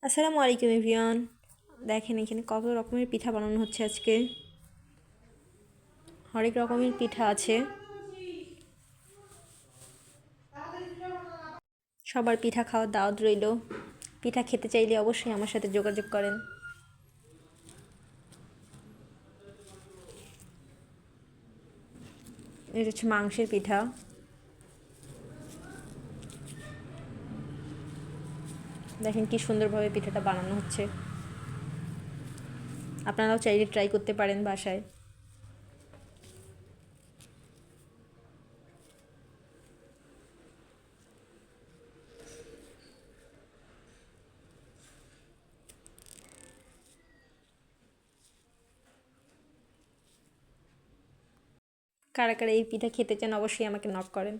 আসসালামু আলাইকুম এভরিওয়ান। দেখেন এখানে কত রকমের পিঠা বানানো হচ্ছে আজকে। হরেক রকমের পিঠা আছে। সবার পিঠা খাওয়ার দাওয়াত রইল। পিঠা খেতে চাইলে অবশ্যই আমার সাথে যোগাযোগ করেন। এটা হচ্ছে মাংসের পিঠা। দেখেন কি সুন্দরভাবে পিঠাটা বানানো হচ্ছে। আপনারাও চাইলে ট্রাই করতে পারেন বাসায়। কারা কারা এই পিঠা খেতে চান অবশ্যই আমাকে নক করেন।